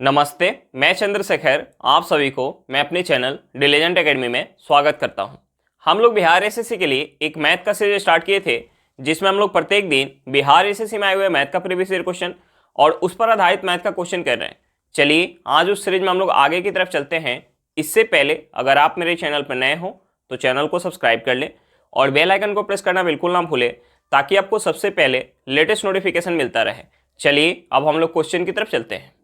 नमस्ते, मैं चंद्रशेखर आप सभी को मैं अपने चैनल डिलीजेंट एकेडमी में स्वागत करता हूं। हम लोग बिहार एसएससी के लिए एक मैथ का सीरीज स्टार्ट किए थे, जिसमें हम लोग प्रत्येक दिन बिहार एसएससी में आए हुए मैथ का प्रीवियस ईयर क्वेश्चन और उस पर आधारित मैथ का क्वेश्चन कर रहे हैं। चलिए आज उस सीरीज में हम लोग आगे की तरफ चलते हैं। इससे पहले अगर आप मेरे चैनल पर नए हो तो चैनल को सब्सक्राइब कर लें और बेल आइकन को प्रेस करना बिल्कुल ना भूलें, ताकि आपको सबसे पहले लेटेस्ट नोटिफिकेशन मिलता रहे। चलिए अब हम लोग क्वेश्चन की तरफ चलते हैं।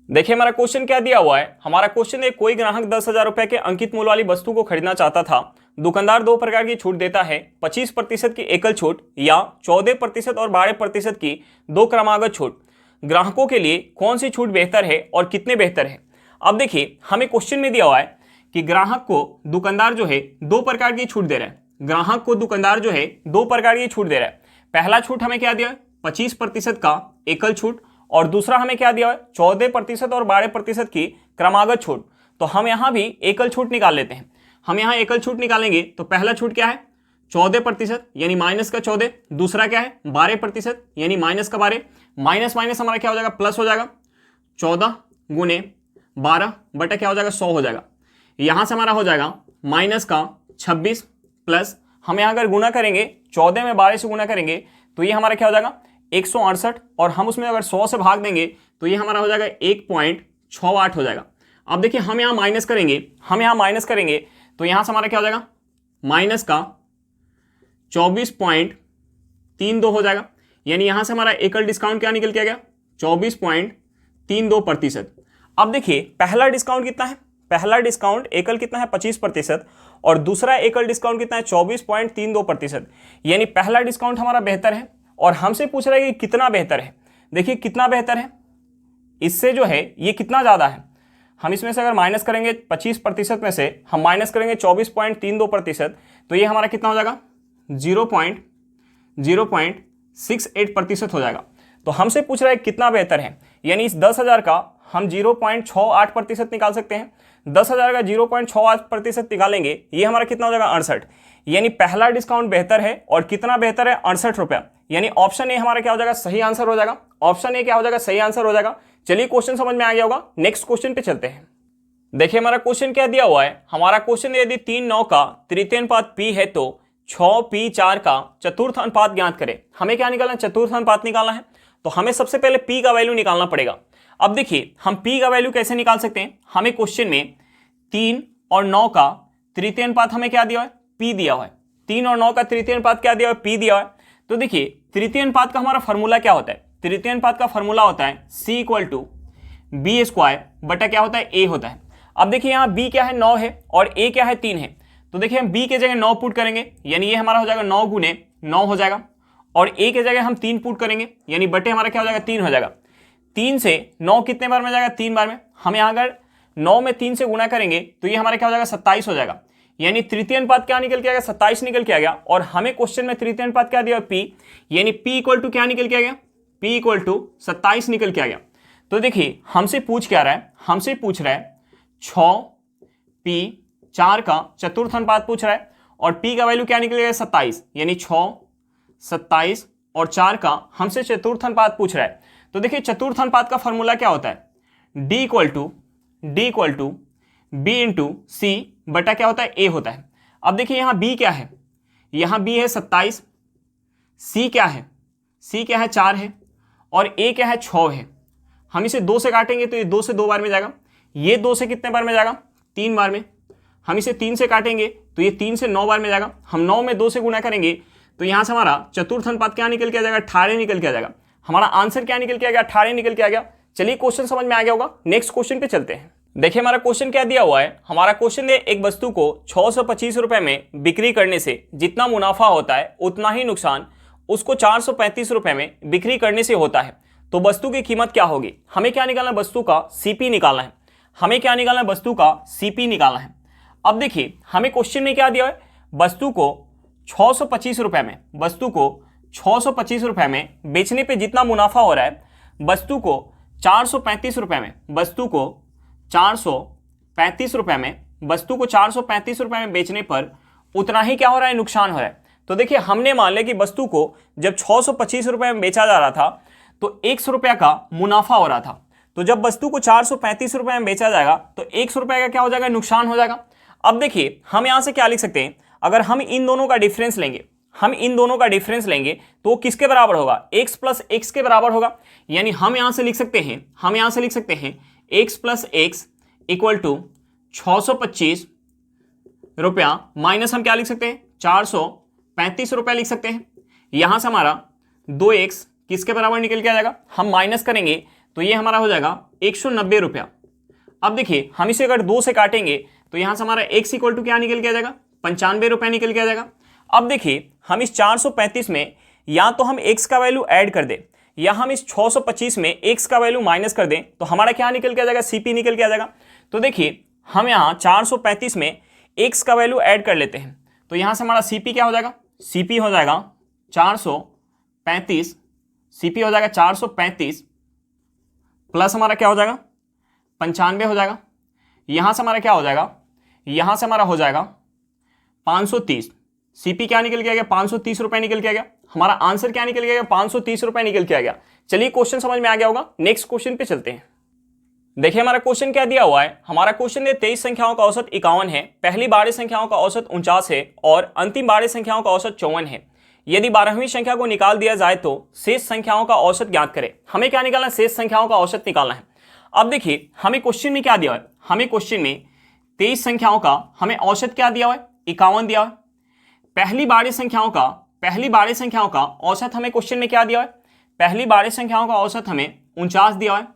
देखिए हमारा क्वेश्चन क्या दिया हुआ है। हमारा क्वेश्चन है, कोई ग्राहक 10,000 रुपए के अंकित मूल्य वाली वस्तु को खरीदना चाहता था। दुकानदार दो प्रकार की छूट देता है, 25% की एकल छूट या 14% और 12% की दो क्रमागत छूट। ग्राहकों के लिए कौन सी छूट बेहतर है और कितने बेहतर है। अब देखिए हमें क्वेश्चन में दिया हुआ है कि ग्राहक को दुकानदार जो है दो प्रकार की छूट दे रहा है। ग्राहक को दुकानदार जो है दो प्रकार की छूट दे रहा है। पहला छूट हमें क्या दिया है, 25% का एकल छूट, और दूसरा हमें क्या दिया है, 14% और 12% की क्रमागत छूट। तो हम यहां भी एकल छूट निकाल लेते हैं। हम यहां एकल छूट निकालेंगे तो पहला छूट क्या है, 14% यानी माइनस का 14। दूसरा क्या है, 12% यानी माइनस का 12। माइनस माइनस हमारा क्या हो जाएगा, प्लस हो जाएगा। 14 गुने 12 बटा क्या हो जाएगा, 100 हो जाएगा। यहां से हमारा हो जाएगा माइनस का 26 प्लस, हम यहां अगर गुना करेंगे 14 में 12 से गुना करेंगे तो ये हमारा क्या हो जाएगा 168, और हम उसमें अगर 100 से भाग देंगे तो ये हमारा हो जाएगा 1.68 हो जाएगा। अब देखिए हम यहाँ माइनस करेंगे तो यहाँ से हमारा क्या हो जाएगा, माइनस का 24.32 हो जाएगा। यानी यहाँ से हमारा एकल डिस्काउंट क्या निकल के आ गया, 24.32%। अब देखिए पहला डिस्काउंट कितना है, पहला डिस्काउंट एकल कितना है 25%, और दूसरा एकल डिस्काउंट कितना है 24.32%। यानी पहला डिस्काउंट हमारा बेहतर है, और हमसे पूछ रहा है कि कितना बेहतर है। देखिए कितना बेहतर है, इससे जो है ये कितना ज़्यादा है। हम इसमें से अगर माइनस करेंगे 25% में से हम माइनस करेंगे 24.32%, तो ये हमारा कितना हो जाएगा 0.68% हो जाएगा। तो हमसे पूछ रहा है कितना बेहतर है, यानी इस 10,000 का हम 0.68% निकाल सकते हैं। 10,000 का 0.68% निकालेंगे, ये हमारा कितना हो जाएगा 68। यानी पहला डिस्काउंट बेहतर है, और कितना बेहतर है 68 रुपया। यानी ऑप्शन ए हमारा क्या हो जाएगा, सही आंसर हो जाएगा। ऑप्शन ए क्या हो जाएगा, सही आंसर हो जाएगा। चलिए क्वेश्चन समझ में आ गया होगा, नेक्स्ट क्वेश्चन पे चलते हैं। देखिए हमारा क्वेश्चन क्या दिया हुआ है। हमारा क्वेश्चन, यदि 3/9 का तृतीय अनुपात p है तो 6p4 का चतुर्थ अनुपात ज्ञात करें। हमें क्या निकालना है, चतुर्थ अनुपात निकालना है। तो हमें सबसे पहले p का वैल्यू निकालना पड़ेगा। अब देखिए हम p का वैल्यू कैसे निकाल सकते हैं। हमें क्वेश्चन में 3 और 9 का तृतीय अनुपात हमें क्या दिया है, p दिया हुआ है। 3 और 9 का तृतीय अनुपात क्या दिया हुआ है, p दिया हुआ है। तो देखिए तृतीय अनुपात का हमारा फॉर्मूला क्या होता है, तृतीय अनुपात का फॉर्मूला होता है c = b² बटा क्या होता है, a होता है। अब देखिए यहाँ b क्या है, 9 है, और a क्या है, 3 है। तो देखिए हम b के जगह 9 पुट करेंगे, यानी ये हमारा हो जाएगा 9 गुने 9 हो जाएगा, और a के जगह हम 3 पुट करेंगे, यानी बटे हमारा क्या हो जाएगा 3 हो जाएगा। 3 से 9 कितने बार में जाएगा, 3 बार में। हम यहाँ अगर 9 में 3 से गुना करेंगे तो ये हमारा क्या हो जाएगा 27 हो जाएगा। यानी तृतीय अनुपात क्या निकल के आ गया, 27 निकल के आ गया। और हमें क्वेश्चन में तृतीय अनुपात क्या दिया, p, यानी p = क्या निकल के आ गया, p = 27 निकल के आ गया। तो देखिए हमसे पूछ क्या रहा है, हमसे पूछ रहा है 6p4 का चतुर्थ अनुपात पूछ रहा है, और p का वैल्यू क्या निकलेगा 27, यानी 6, 27 और 4 का हमसे चतुर्थ अनुपात पूछ रहा है। तो देखिए चतुर्थ अनुपात का फॉर्मूला क्या होता है, d = b × c बटा क्या होता है, a होता है। अब देखिए यहाँ b क्या है, यहाँ b है 27, c क्या है, c क्या है 4 है, और a क्या है 6 है। हम इसे 2 से काटेंगे तो ये 2 से 2 बार में जाएगा, ये 2 से कितने बार में जाएगा, 3 बार में। हम इसे 3 से काटेंगे तो ये 3 से 9 बार में जाएगा। हम 9 में 2 से गुना करेंगे तो यहाँ से हमारा चतुर्थ अनुपात क्या निकल के आ जाएगा, 18 निकल के आ जाएगा। हमारा आंसर क्या निकल के आ गया, 18 निकल के आ गया। चलिए क्वेश्चन समझ में आ गया होगा, नेक्स्ट क्वेश्चन पे चलते हैं। देखिए हमारा क्वेश्चन क्या दिया हुआ है। हमारा क्वेश्चन है, एक वस्तु को 625 रुपए में बिक्री करने से जितना मुनाफा होता है उतना ही नुकसान उसको 435 रुपए में बिक्री करने से होता है। तो वस्तु की कीमत क्या होगी। हमें क्या निकालना है, वस्तु का सीपी निकालना है। हमें क्या निकालना है, वस्तु का सीपी निकालना है। अब देखिए हमें क्वेश्चन में क्या दिया है, वस्तु को 625 रुपए में, वस्तु को 625 रुपए में बेचने पे जितना मुनाफा हो रहा है, वस्तु को 435 रुपए में, वस्तु को 435 रुपए में, वस्तु को 435 रुपए में बेचने पर उतना ही क्या हो रहा है, नुकसान हो रहा है। तो देखिए हमने मान लिया कि वस्तु को जब 625 रुपए में बेचा जा रहा था तो 100 रुपया का मुनाफा हो रहा था। तो जब वस्तु को 435 रुपए में बेचा जाएगा तो 100 रुपए का क्या हो जाएगा, नुकसान हो जाएगा। अब देखिए हम यहां से क्या लिख सकते हैं, अगर हम इन दोनों का डिफरेंस लेंगे तो किसके बराबर होगा, x प्लस एक्स के बराबर होगा। यानी हम यहां से लिख सकते हैं x plus X equal to 625 रुपया माइनस हम क्या लिख सकते हैं, 435 रुपया लिख सकते हैं। यहां से हमारा 2x किसके बराबर निकल के आ जाएगा, हम माइनस करेंगे तो ये हमारा हो जाएगा 190 रुपया। अब देखिए हम इसे अगर 2 से काटेंगे तो यहां से हमारा x इक्वल टू क्या निकल के आ जाएगा, 95 रुपया निकल के आ जाएगा। अब देखिए हम इस 435 में या तो हम x का वैल्यू ऐड कर दें या हम इस 625 में x का वैल्यू माइनस कर दें तो हमारा क्या निकल के आ जाएगा, CP निकल के आ जाएगा। तो देखिए हम यहाँ 435 में x का वैल्यू ऐड कर लेते हैं तो यहाँ से हमारा CP क्या हो जाएगा, CP हो जाएगा 435, CP हो जाएगा 435 प्लस हमारा क्या हो जाएगा 95 हो जाएगा। यहाँ से हमारा क्या हो जाएगा, यहाँ से हमारा हो जाएगा 530, CP क्या निकल के आ गया, 530 रुपए निकल के आ गया। हमारा आंसर क्या निकल के आ गया, 530 रुपए निकल के आ गया। चलिए क्वेश्चन समझ में आ गया होगा, नेक्स्ट क्वेश्चन पे चलते हैं। देखिए हमारा क्वेश्चन क्या दिया हुआ है, हमारा क्वेश्चन है 23 संख्याओं का औसत 51 है, पहली 12 संख्याओं का औसत 49 है और अंतिम 12 संख्याओं का औसत 54 है। यदि 12वीं संख्या को निकाल दिया जाए तो शेष संख्याओं का औसत ज्ञात करें। हमें क्या निकालना है, शेष संख्याओं का औसत निकालना है। अब देखिए हमें क्वेश्चन में क्या दिया हुआ है, हमें क्वेश्चन में 23 संख्याओं का हमें औसत क्या दिया हुआ है, 51 दिया हुआ है। पहली 12 संख्याओं का औसत हमें क्वेश्चन में क्या दिया है, पहली 12 संख्याओं का औसत हमें 49 दिया है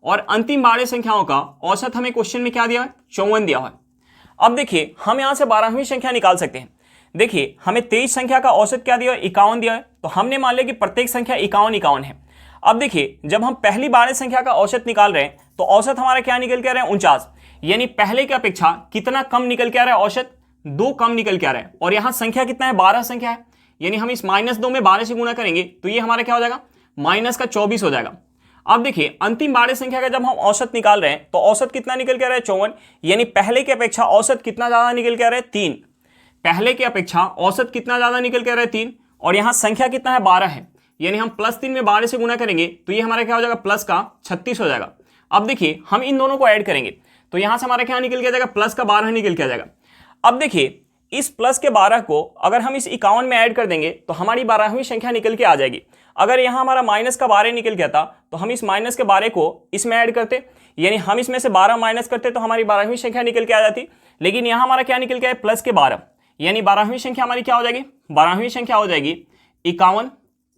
और अंतिम 12 संख्याओं का औसत हमें क्वेश्चन में क्या दिया है, 54 दिया है। अब देखिए हम यहां से 12वीं संख्या निकाल सकते हैं। देखिए हमें 23 संख्या का औसत क्या दिया है, 51 दिया है, तो हमने मान लिया कि प्रत्येक संख्या 51 है। अब देखिए जब हम पहली 12 संख्या का औसत निकाल रहे हैं तो औसत हमारा क्या निकल के आ रहा है, 49, यानी पहले की अपेक्षा कितना कम निकल के आ रहा है, औसत 2 कम निकल के आ रहा है। और यहाँ संख्या कितना है, 12 संख्या है, यानी हम इस -2 में 12 से गुणा करेंगे तो ये हमारा क्या हो जाएगा, -24 हो जाएगा। अब देखिए अंतिम 12 संख्या का जब हम औसत निकाल रहे हैं तो औसत कितना निकल के आ रहा है, 54, यानी पहले की अपेक्षा औसत कितना ज्यादा निकल के आ रहा है, 3। पहले की अपेक्षा औसत कितना ज्यादा निकल के आ रहा है, 3, और यहाँ संख्या कितना है, 12 है, यानी हम +3 में 12 से गुणा करेंगे तो ये हमारा क्या हो जाएगा, प्लस का 36 हो जाएगा। अब देखिए हम इन दोनों को ऐड करेंगे तो यहाँ से हमारा क्या निकल के आ जाएगा, प्लस का 12 निकल के आ जाएगा। अब देखिए इस प्लस के 12 को अगर हम इस 51 में ऐड कर देंगे तो हमारी 12वीं संख्या निकल के आ जाएगी। अगर यहाँ हमारा माइनस का 12 निकल गया था तो हम इस माइनस के 12 को इसमें ऐड करते, यानी हम इसमें से 12 माइनस करते तो हमारी 12वीं संख्या निकल के आ जाती। लेकिन यहाँ हमारा क्या निकल के आए, प्लस के 12, यानी 12वीं संख्या हमारी क्या हो जाएगी, 12वीं संख्या हो जाएगी 51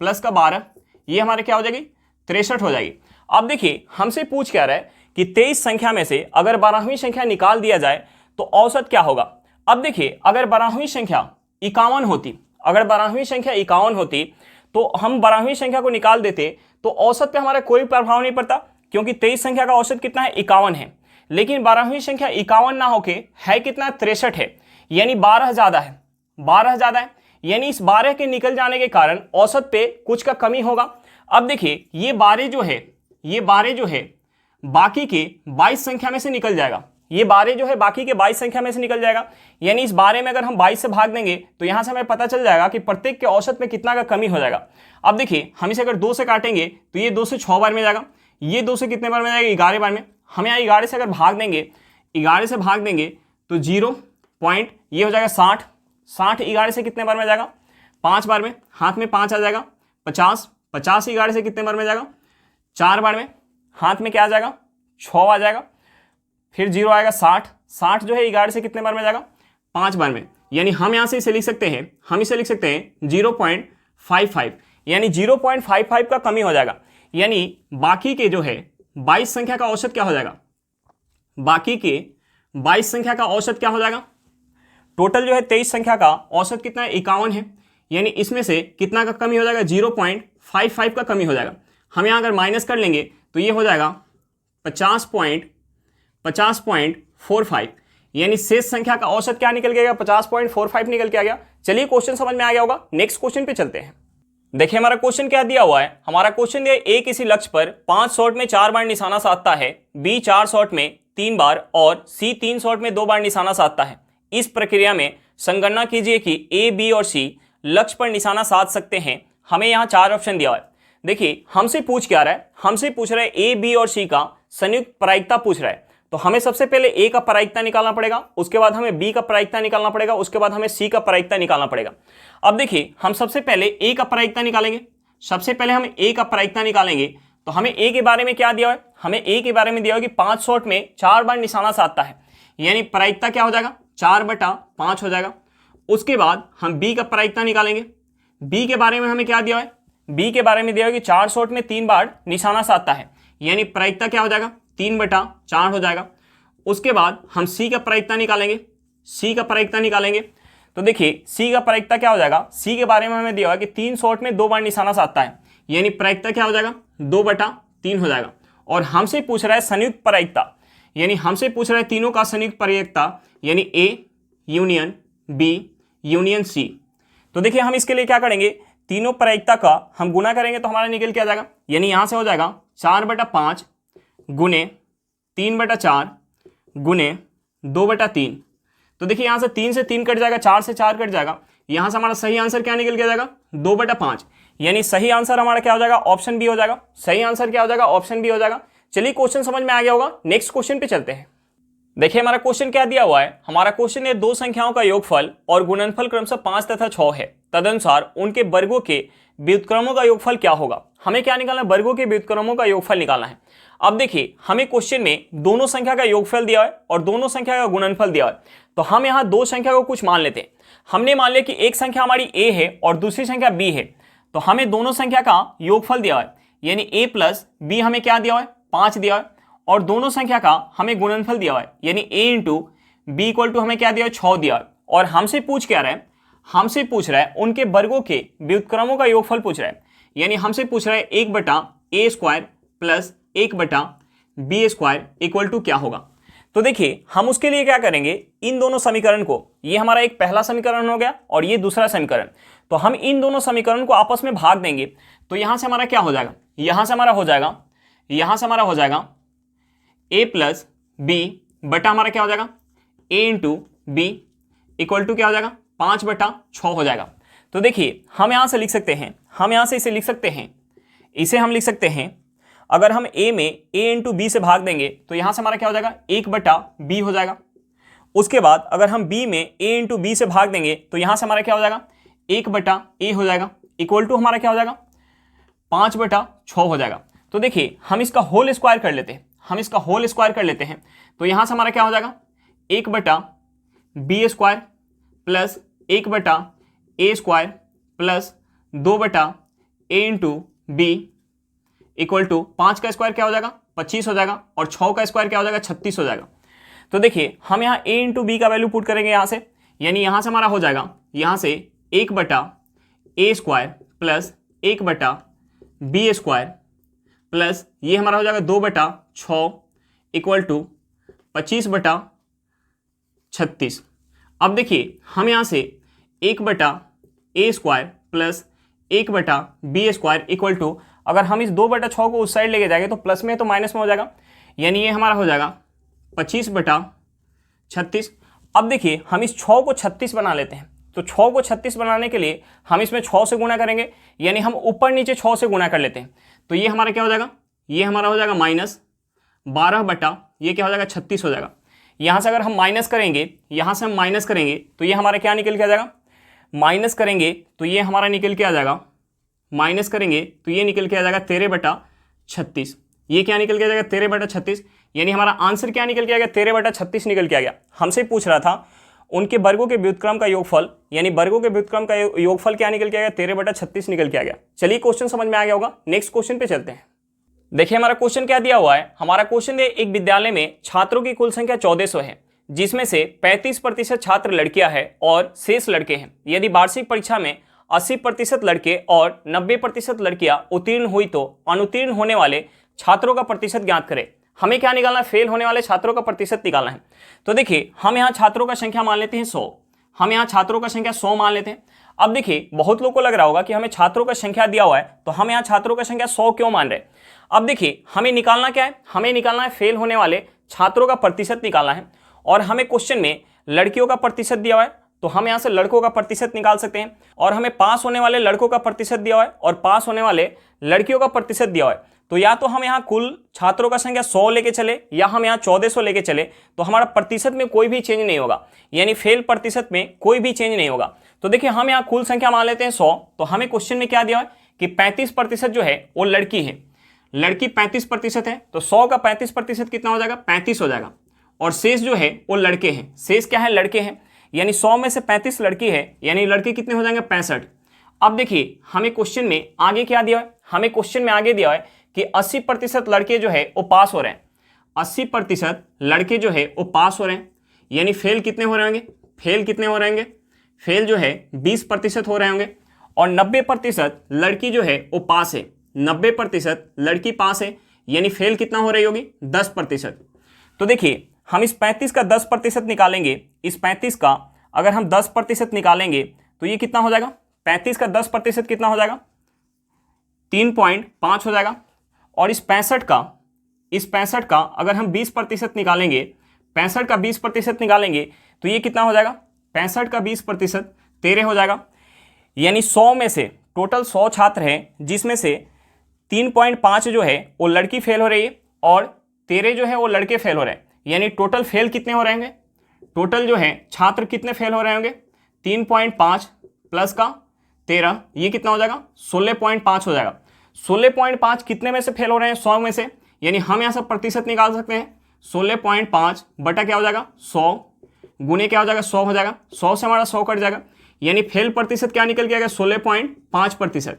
प्लस का 12, ये हमारे क्या हो जाएगी, 63 हो जाएगी। अब देखिए हमसे पूछ क्या रहा है कि 23 संख्या में से अगर 12वीं संख्या निकाल दिया जाए तो औसत क्या होगा। अब देखिए अगर 12वीं संख्या 51 होती, तो हम 12वीं संख्या को निकाल देते तो औसत पे हमारा कोई प्रभाव नहीं पड़ता, क्योंकि 23 संख्या का औसत कितना है, 51 है। लेकिन 12वीं संख्या 51 ना होके है कितना, 63 है, यानी 12 ज्यादा है, यानी इस 12 के निकल जाने के कारण औसत पे कुछ का कमी होगा। अब देखिए ये 12 जो है बाकी के 22 संख्या में से निकल जाएगा, ये 12 जो है बाकी के 22 संख्या में से निकल जाएगा, यानी इस 12 में अगर हम 22 से भाग देंगे तो यहां से हमें पता चल जाएगा कि प्रत्येक के औसत में कितना का कमी हो जाएगा। अब देखिए हम इसे अगर 2 से काटेंगे तो ये 2 से 6 बार में जाएगा, ये 2 से कितने बार में जाएगा, 11 बार में। हम यहाँ 11 से अगर भाग देंगे तो 0 पॉइंट ये हो जाएगा 60, 11 से कितने बार में जाएगा, 5 बार में, हाथ में 5 आ जाएगा। 50 11 से कितने बार में जाएगा, 4 बार में, हाथ में क्या आ जाएगा, 6 आ जाएगा। फिर 0 आएगा 60 जो है 11 से कितने बार में जाएगा, 5 बार में, यानी हम यहाँ से इसे लिख सकते हैं 0.55, यानी 0.55 का कमी हो जाएगा। यानी बाकी के जो है 22 संख्या का औसत क्या हो जाएगा, बाकी के 22 संख्या का औसत क्या हो जाएगा, टोटल जो है 23 संख्या का औसत कितना है, 51 है, यानी इसमें से कितना का कमी हो जाएगा, 0.55 का कमी हो जाएगा। हम यहाँ अगर माइनस कर लेंगे तो ये हो जाएगा 50.45, यानी शेष संख्या का औसत क्या निकल गया, 50.45 निकल के आ गया। चलिए क्वेश्चन समझ में आ गया होगा, नेक्स्ट क्वेश्चन पे चलते हैं। देखिए हमारा क्वेश्चन क्या दिया हुआ है, हमारा क्वेश्चन दिया ए किसी लक्ष्य पर 5 शॉट में 4 बार निशाना साधता है, बी 4 शॉट में 3 बार और सी 3 शॉट में 2 बार निशाना साधता है। इस प्रक्रिया में संगणना कीजिए कि ए, बी और सी लक्ष्य पर निशाना साध सकते हैं। हमें यहाँ 4 ऑप्शन दिया हुआ है। देखिए हमसे पूछ क्या रहा है, हमसे पूछ रहा है ए, बी और सी का संयुक्त प्रायिकता पूछ रहा है, तो हमें सबसे पहले ए का प्रायिकता निकालना पड़ेगा, उसके बाद हमें बी का प्रायिकता निकालना पड़ेगा, उसके बाद हमें सी का प्रायिकता निकालना पड़ेगा। अब देखिए हम सबसे पहले ए का प्रायिकता निकालेंगे। सबसे पहले हम ए का प्रायिकता निकालेंगे तो हमें ए के बारे में क्या दिया है, हमें ए के बारे में दिया है कि 5 शॉट में 4 बार निशाना साधता है, यानी प्रायिकता क्या हो जाएगा 4/5 हो जाएगा। उसके बाद हम बी का प्रायिकता निकालेंगे। बी के बारे में हमें क्या दिया है, बी के बारे में दिया है कि 4 शॉट में 3 बार निशाना साधता है, यानी प्रायिकता क्या हो जाएगा 3/4 हो जाएगा। उसके बाद हम सी का प्रायिकता निकालेंगे। सी का प्रायिकता निकालेंगे तो देखिए सी का प्रायिकता क्या हो जाएगा, सी के बारे में हमें दिया है कि 3 शॉट में 2 बार निशाना साधता है, यानी प्रायिकता क्या हो जाएगा 2/3 हो जाएगा। और हमसे पूछ रहा है संयुक्त प्रायिकता, यानी हमसे पूछ रहा है तीनों का संयुक्त प्रायिकता, यानी A union B union C. तो देखिए हम इसके लिए क्या करेंगे, तीनों प्रायिकता का हम गुना करेंगे तो हमारा निकल क्या जाएगा, यानी यहां से हो जाएगा 4/5 गुने 3/4 गुने 2/3। तो देखिए यहां से 3 से 3 कट जाएगा, 4 से 4 कट जाएगा, यहां से हमारा सही आंसर क्या निकल के जाएगा 2/5, यानी सही आंसर हमारा क्या हो जाएगा ऑप्शन बी हो जाएगा। सही आंसर क्या हो जाएगा ऑप्शन बी हो जाएगा। चलिए क्वेश्चन समझ में आ गया होगा, नेक्स्ट क्वेश्चन पे चलते हैं। देखिए हमारा क्वेश्चन क्या दिया हुआ है, हमारा क्वेश्चन है दो संख्याओं का योगफल और गुणनफल क्रमशः 5 तथा 6 है, तदनुसार उनके वर्गों के व्युत्क्रमों का योगफल क्या होगा। हमें क्या निकालना है, वर्गों के व्युत्क्रमों का योगफल निकालना है। अब देखिए हमें क्वेश्चन में दोनों संख्या का योगफल दिया है और दोनों संख्या का गुणनफल दिया है, तो हम यहाँ दो संख्या को कुछ मान लेते हैं। हमने मान लिया कि एक संख्या हमारी a है और दूसरी संख्या b है, तो हमें दोनों संख्या का योगफल दिया है, यानी a प्लस b हमें क्या दिया है 5 दिया है, और दोनों संख्या का हमें गुणनफल दिया है, यानी a into B equal to हमें क्या दिया है 6 दिया है। और हमसे पूछ क्या रहा है, हमसे पूछ रहा है उनके वर्गों के व्युत्क्रमों का योगफल पूछ रहा है, यानी हमसे पूछ रहा है 1/a² plus 1/b² equal to क्या होगा। तो देखिए हम उसके लिए क्या करेंगे, इन दोनों समीकरण को, ये हमारा एक पहला समीकरण हो गया और ये दूसरा समीकरण, तो हम इन दोनों समीकरण को आपस में भाग देंगे। तो यहां से हमारा क्या हो जाएगा, यहां से हमारा हो जाएगा a प्लस बी बटा हमारा क्या हो जाएगा a into B equal to क्या हो जाएगा 5/6 हो जाएगा। तो देखिए हम यहां से लिख सकते हैं, हम यहां से इसे लिख सकते हैं, इसे हम लिख सकते हैं, अगर हम a में a इंटू बी से भाग देंगे तो यहां से हमारा क्या हो जाएगा 1/b हो जाएगा। उसके बाद अगर हम b में a इंटू बी से भाग देंगे तो यहां से हमारा क्या हो जाएगा 1/a हो जाएगा, इक्वल टू हमारा क्या हो जाएगा 5/6 हो जाएगा। तो देखिए हम इसका होल स्क्वायर कर लेते हैं, हम इसका होल स्क्वायर कर लेते हैं, तो यहां से हमारा क्या हो जाएगा 1/b² plus 1/a² plus 2/a into B equal to 5 का स्क्वायर क्या हो जाएगा 25 हो जाएगा, और 6 का स्क्वायर क्या हो जाएगा 36 हो जाएगा। तो देखिए हम यहाँ a इंटू बी का वैल्यू पुट करेंगे यहाँ से, यानी यहाँ से हमारा हो जाएगा यहाँ से 1/a² प्लस 1/b² प्लस ये हमारा हो जाएगा 2/6 इक्वल टू 25/36। अब देखिए हम यहाँ से 1/a² plus 1/b² equal to, अगर हम इस 2/6 को उस साइड लेके जाएंगे तो प्लस में तो माइनस में हो जाएगा, यानी ये हमारा हो जाएगा 25/36। अब देखिए हम इस 6 को 36 बना लेते हैं, तो 6 को 36 बनाने के लिए हम इसमें 6 से गुणा करेंगे, यानी हम ऊपर नीचे 6 से गुणा कर लेते हैं। तो ये हमारा क्या हो जाएगा, ये हमारा हो जाएगा -12 ये क्या हो जाएगा 36 हो जाएगा। यहाँ से अगर हम माइनस करेंगे, यहाँ से हम माइनस करेंगे तो ये हमारा क्या निकल के आ जाएगा, माइनस करेंगे तो ये हमारा निकल के आ जाएगा, माइनस करेंगे तो ये निकल के आ जाएगा 13/36। ये क्या निकल के आ जाएगा 13/36, यानी हमारा आंसर क्या निकल के आ गया 13/36 निकल के आ गया। हमसे पूछ रहा था उनके वर्गों के व्युत्क्रम का योगफल, यानी वर्गों के व्युत्क्रम का योगफल क्या निकल के आ गया 13/36 निकल के आ गया। चलिए क्वेश्चन समझ में आ गया होगा, नेक्स्ट क्वेश्चन पे चलते हैं। देखिए हमारा क्वेश्चन क्या दिया हुआ है, हमारा क्वेश्चन है एक विद्यालय में छात्रों की कुल संख्या 1400 है, जिसमें से 35% छात्र लड़कियां हैं और शेष लड़के हैं। यदि वार्षिक परीक्षा में 80% लड़के और 90% लड़कियां उत्तीर्ण हुई तो अनुत्तीर्ण होने वाले छात्रों का प्रतिशत ज्ञात करें। हमें क्या निकालना है, फेल होने वाले छात्रों का प्रतिशत निकालना है। तो देखिए हम यहाँ छात्रों का संख्या मान लेते हैं 100, हम यहाँ छात्रों का संख्या 100 मान लेते हैं। अब देखिए बहुत लोगों को लग रहा होगा कि हमें छात्रों का संख्या दिया हुआ है तो हम यहाँ छात्रों का संख्या 100 क्यों मान रहे हैं। अब देखिए हमें निकालना क्या है, हमें निकालना है फेल होने वाले छात्रों का प्रतिशत निकालना है, और हमें क्वेश्चन में लड़कियों का प्रतिशत दिया हुआ है तो हम यहाँ से लड़कों का प्रतिशत निकाल सकते हैं, और हमें पास होने वाले लड़कों का प्रतिशत दिया हुआ है और पास होने वाले लड़कियों का प्रतिशत दिया हुआ है, तो या तो हम यहाँ कुल छात्रों का संख्या 100 लेके चले या हम यहाँ 1400 लेके चले, तो हमारा प्रतिशत में कोई भी चेंज नहीं होगा, यानी फेल प्रतिशत में कोई भी चेंज नहीं होगा। तो देखिए हम यहाँ कुल संख्या मान लेते हैं 100, तो हमें क्वेश्चन में क्या दिया है कि 35% जो है वो लड़की है, लड़की 35% है, तो 100 का 35% कितना हो जाएगा, 35 हो जाएगा। और शेष जो है वो लड़के हैं, शेष क्या है, लड़के हैं, यानी 100 में से 35 लड़की है, यानी लड़के कितने हो जाएंगे, 65। अब देखिए हमें क्वेश्चन में आगे क्या दिया है, हमें क्वेश्चन में आगे दिया है कि 80% लड़के जो है वो पास हो रहे हैं, 80% लड़के जो है वो पास हो रहे हैं, यानी फेल कितने हो रहे होंगे, फेल कितने हो रहे होंगे, फेल जो है 20% हो रहे होंगे। और 90% लड़की जो है वो पास है, 90% लड़की पास है, यानी फेल कितना हो रही होगी, 10%। तो देखिए हम इस 35 का 10% निकालेंगे, इस 35 का अगर हम 10% निकालेंगे तो ये कितना हो जाएगा, 35 का 10% कितना हो जाएगा, 3.5 हो जाएगा। और इस 65 का अगर हम 20% निकालेंगे, 65 का 20% निकालेंगे तो ये कितना हो जाएगा, 65 का 20% 13 हो जाएगा। यानी 100 में से टोटल 100 छात्र हैं, जिसमें से 3.5 जो है वो लड़की फेल हो रही है और 13 जो है वो लड़के फेल हो रहे हैं, यानी टोटल फेल कितने हो रहे होंगे, टोटल जो है छात्र कितने फेल हो रहे होंगे, 3.5 प्लस का 13, ये कितना हो जाएगा, 16.5 हो जाएगा। 16.5 कितने में से फेल हो रहे हैं, 100 में से, यानी हम यहाँ से प्रतिशत निकाल सकते हैं, 16.5 बटा क्या हो जाएगा, 100 गुने क्या हो जाएगा, 100 हो जाएगा, 100 से हमारा 100 कट जाएगा, यानी फेल प्रतिशत क्या निकल के आएगा, 16.5%।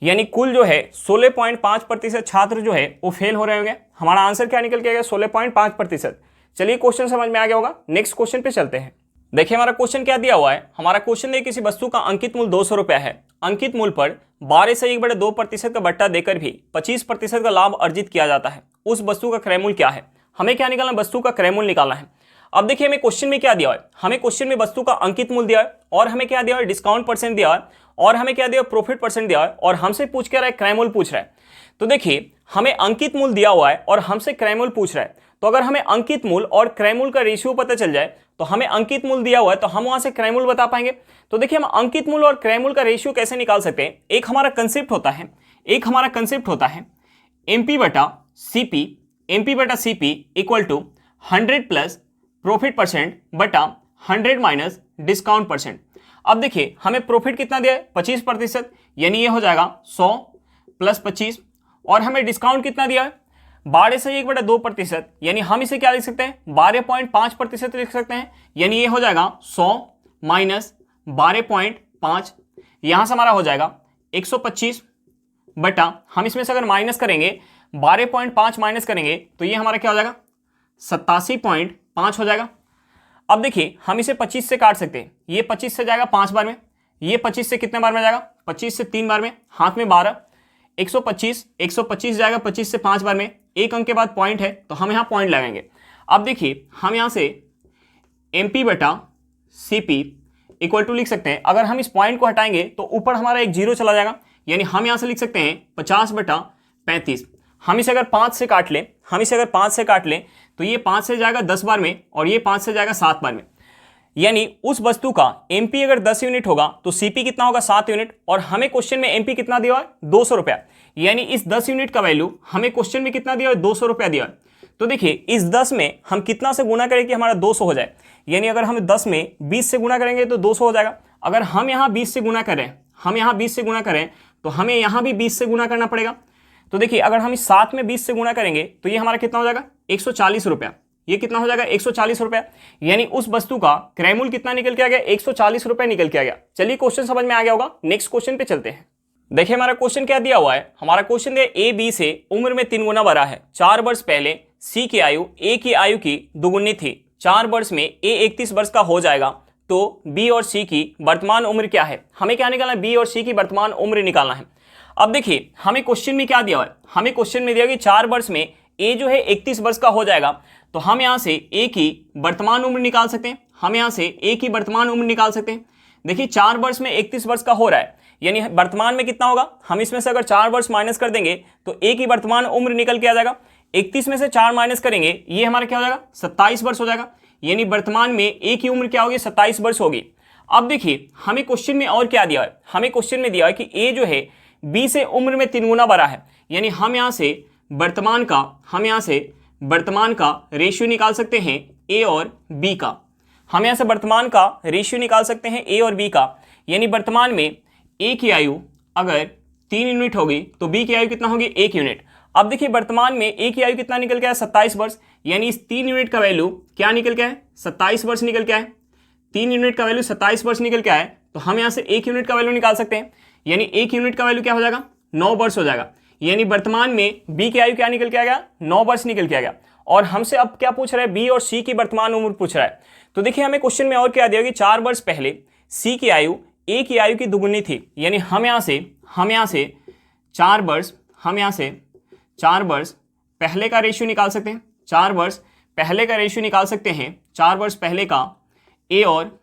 यानी कुल जो है 16.5% छात्र जो है वो फेल हो रहे होंगे। हमारा आंसर क्या निकल के आएगा, 16.5%। चलिए क्वेश्चन समझ में आ गया होगा, नेक्स्ट क्वेश्चन पे चलते हैं। देखिए हमारा क्वेश्चन क्या दिया हुआ है, हमारा क्वेश्चन है किसी वस्तु का अंकित मूल्य 200 रुपया है, अंकित मूल्य पर 12 से 1/2% का बट्टा देकर भी 25% का लाभ अर्जित किया जाता है, उस वस्तु का क्रय मूल्य क्या है। हमें क्या निकालना है, वस्तु का क्रय मूल्य निकालना है। अब देखिए हमें क्वेश्चन में क्या दिया है, हमें क्वेश्चन में वस्तु का अंकित मूल्य दिया है और हमें क्या दिया है, डिस्काउंट परसेंट दिया है और हमें क्या दिया, प्रॉफिट परसेंट दिया है और हमसे पूछ क्या रहा है, क्रय मूल्य पूछ रहा है। तो देखिए हमें अंकित मूल्य दिया हुआ है और हमसे क्रय मूल्य पूछ रहा है, तो अगर हमें अंकित मूल्य और क्रय मूल्य का रेशियो पता चल जाए तो हमें अंकित मूल्य दिया हुआ है तो हम वहां से क्रय मूल्य बता पाएंगे। तो देखिए हम अंकित मूल्य और क्रय मूल्य का रेशियो कैसे निकाल सकते हैं, एक हमारा कंसेप्ट होता है एमपी बटा CP equal to 100 plus profit percent बटा 100 माइनस डिस्काउंट परसेंट। अब देखिए हमें प्रॉफिट कितना दिया है, 25%, यानी ये हो जाएगा 100 प्लस 25, और हमें डिस्काउंट कितना दिया है, 12 से 1/2%, यानी हम इसे क्या लिख सकते हैं, 12.5% लिख सकते हैं, यानी ये हो जाएगा 100 माइनस 12.5, यहां से हमारा हो जाएगा 125 बटा, हम इसमें से अगर माइनस करेंगे 12.5 माइनस करेंगे तो ये हमारा क्या हो जाएगा, 87.5 हो जाएगा। अब देखिए हम इसे 25 से काट सकते हैं, ये 25 से जाएगा 5 बार में, ये 25 से कितने बार में जाएगा, 25 से 3 बार में, हाथ में 12, 125 जाएगा 25 से 5 बार में, एक अंक के बाद पॉइंट है तो हम यहाँ पॉइंट लगाएंगे। अब देखिए हम यहाँ से एमपी बटा सीपी इक्वल टू लिख सकते हैं, अगर हम इस पॉइंट को हटाएंगे तो ऊपर हमारा एक जीरो चला जाएगा, यानी हम यहाँ से लिख सकते हैं 50 बटा 35। हम इसे अगर 5 से काट लें तो ये 5 से जाएगा 10 बार में और ये 5 से जाएगा 7 बार में, यानी उस वस्तु का एमपी अगर 10 यूनिट होगा तो सीपी कितना होगा, 7 यूनिट, और हमें क्वेश्चन में एमपी कितना दिया है, 200 रुपया, यानी इस 10 यूनिट का वैल्यू हमें क्वेश्चन में कितना दिया है, 200 रुपया दिया है। तो देखिए इस 10 में हम कितना से गुना करें कि हमारा 200 हो जाए, यानी अगर हम 10 में 20 से गुना करेंगे तो 200 हो जाएगा। अगर हम यहाँ 20 से गुना करें तो हमें यहाँ भी 20 से गुना करना पड़ेगा। तो देखिए अगर हम इस 7 में 20 से गुना करेंगे तो ये हमारा कितना हो जाएगा, 140 रुपया, ये कितना हो जाएगा, 140 रुपया, यानी उस वस्तु का क्रय मूल्य कितना निकल के आ गया, 140 रुपया निकल के आ गया। चलिए क्वेश्चन समझ में आ गया होगा, नेक्स्ट क्वेश्चन पे चलते हैं। देखिए हमारा क्वेश्चन क्या दिया हुआ है, हमारा क्वेश्चन दिया ए बी से उम्र में 3 गुना बड़ा है, 4 वर्ष पहले सी की आयु ए की आयु की दुगुनी थी, 4 वर्ष में ए 31 वर्ष का हो जाएगा, तो बी और सी की वर्तमान उम्र क्या है। हमें क्या निकालना है, बी और सी की वर्तमान उम्र निकालना है। अब देखिए हमें क्वेश्चन में क्या दिया हुआ है, हमें क्वेश्चन में दिया कि 4 वर्ष में ए जो है 31 वर्ष का हो जाएगा, तो हम यहाँ से ए की वर्तमान उम्र निकाल सकते हैं, देखिए 4 वर्ष में 31 वर्ष का हो रहा है, यानी वर्तमान में कितना होगा, हम इसमें से अगर 4 वर्ष माइनस कर देंगे तो ए की वर्तमान उम्र निकल के आ जाएगा, 31 में से 4 माइनस करेंगे ये हमारा क्या हो जाएगा, 27 वर्ष हो जाएगा, यानी वर्तमान में ए की उम्र क्या होगी, 27 वर्ष होगी। अब देखिए हमें क्वेश्चन में और क्या दिया है, हमें क्वेश्चन में दिया है कि ए जो है बी से उम्र में 3 गुना बड़ा है, यानी हम यहाँ से वर्तमान का रेशियो निकाल सकते हैं ए और बी का। हम यहाँ से वर्तमान का रेशियो निकाल सकते हैं ए और बी का, यानी वर्तमान में ए की आयु अगर 3 यूनिट होगी तो बी की आयु कितना होगी 1 यूनिट। अब देखिए वर्तमान में ए की आयु कितना निकल के आया 27 वर्ष, यानी इस 3 यूनिट का वैल्यू क्या निकल के है 27 वर्ष निकल के आए। 3 यूनिट का वैल्यू 27 वर्ष निकल के आए तो हम यहाँ से 1 यूनिट का वैल्यू निकाल सकते हैं, यानी 1 यूनिट का वैल्यू क्या हो जाएगा 9 वर्ष हो जाएगा। यानी वर्तमान में बी की आयु क्या निकल के आ गया 9 वर्ष निकल के आ गया। और हमसे अब क्या पूछ रहा है बी और सी की वर्तमान उम्र पूछ रहा है। तो देखिए हमें क्वेश्चन में और क्या दिया कि 4 वर्ष पहले सी की आयु ए की आयु की दुगुनी थी, यानी हम यहाँ से 4 वर्ष पहले का रेशियो निकाल सकते हैं। 4 वर्ष पहले का रेशियो निकाल सकते हैं, 4 वर्ष पहले का ए और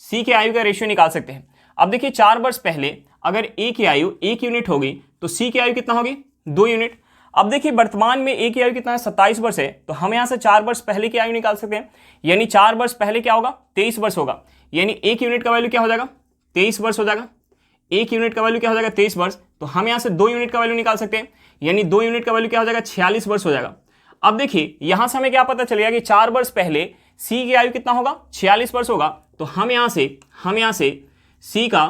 सी की आयु का रेशियो निकाल सकते हैं। अब देखिए 4 वर्ष पहले अगर ए की आयु 1 यूनिट होगी तो सी की आयु कितना होगी 2 यूनिट। अब देखिए वर्तमान में ए की आयु कितना है 27 वर्ष है, तो हम यहाँ से 4 वर्ष पहले की आयु निकाल सकते हैं, यानी 4 वर्ष पहले क्या होगा 23 वर्ष होगा। यानी 1 यूनिट का वैल्यू क्या हो जाएगा 23 वर्ष हो जाएगा। 1 यूनिट का वैल्यू क्या हो जाएगा 23 वर्ष, तो हम यहाँ से 2 यूनिट का वैल्यू निकाल सकते हैं, यानी 2 यूनिट का वैल्यू क्या हो जाएगा 46 वर्ष हो जाएगा। अब देखिए यहाँ से हमें क्या पता चलेगा कि 4 वर्ष पहले सी की आयु कितना होगा 46 वर्ष होगा, तो हम यहाँ से सी का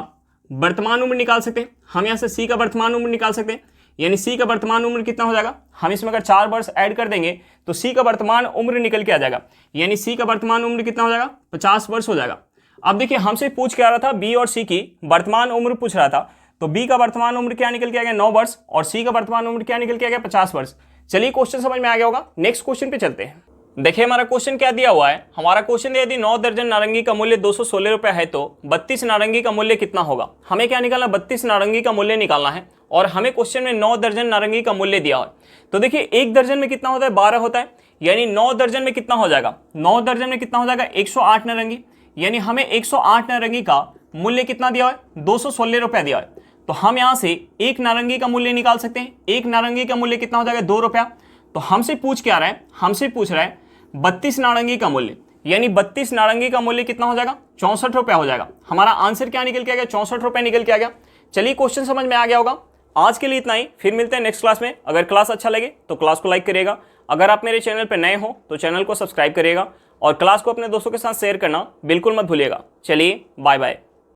वर्तमान उम्र निकाल सकते हैं। हम यहाँ से सी का वर्तमान उम्र निकाल सकते हैं, यानी सी का वर्तमान उम्र कितना हो जाएगा, हम इसमें अगर 4 वर्ष ऐड कर देंगे तो सी का वर्तमान उम्र निकल के आ जाएगा, यानी सी का वर्तमान उम्र कितना हो जाएगा 50 वर्ष हो जाएगा। अब देखिए हमसे पूछ के आ रहा था बी और सी की वर्तमान उम्र पूछ रहा था, तो बी का वर्तमान उम्र क्या निकल के आ गया 9 वर्ष और सी का वर्तमान उम्र क्या निकल के आ गया 50 वर्ष। चलिए क्वेश्चन समझ में आ गया होगा, नेक्स्ट क्वेश्चन पे चलते हैं। देखिए हमारा क्वेश्चन क्या दिया हुआ है। हमारा क्वेश्चन यदि 9 दर्जन नारंगी का मूल्य 216 रुपये है तो 32 नारंगी का मूल्य कितना होगा। हमें क्या निकालना 32 नारंगी का मूल्य निकालना है और हमें क्वेश्चन में 9 दर्जन नारंगी का मूल्य दिया है। तो देखिए 1 दर्जन में कितना होता है 12 होता है, यानी 9 दर्जन में कितना हो जाएगा 9 दर्जन में कितना हो जाएगा 108 नारंगी, यानी हमें 108 नारंगी का मूल्य कितना दिया है 216 रुपया दिया है। तो हम यहाँ से 1 नारंगी का मूल्य निकाल सकते हैं। 1 नारंगी का मूल्य कितना हो जाएगा 2 रुपया। तो हमसे पूछ रहा है 32 नारंगी का मूल्य, यानी 32 नारंगी का मूल्य कितना हो जाएगा 64 रुपया हो जाएगा। हमारा आंसर क्या निकल के आ गया 64 रुपया निकल के आ गया। चलिए क्वेश्चन समझ में आ गया होगा। आज के लिए इतना ही, फिर मिलते हैं नेक्स्ट क्लास में। अगर क्लास अच्छा लगे तो क्लास को लाइक करिएगा, अगर आप मेरे चैनल पर नए हो तो चैनल को सब्सक्राइब करिएगा और क्लास को अपने दोस्तों के साथ शेयर करना बिल्कुल मत भूलिएगा। चलिए बाय बाय।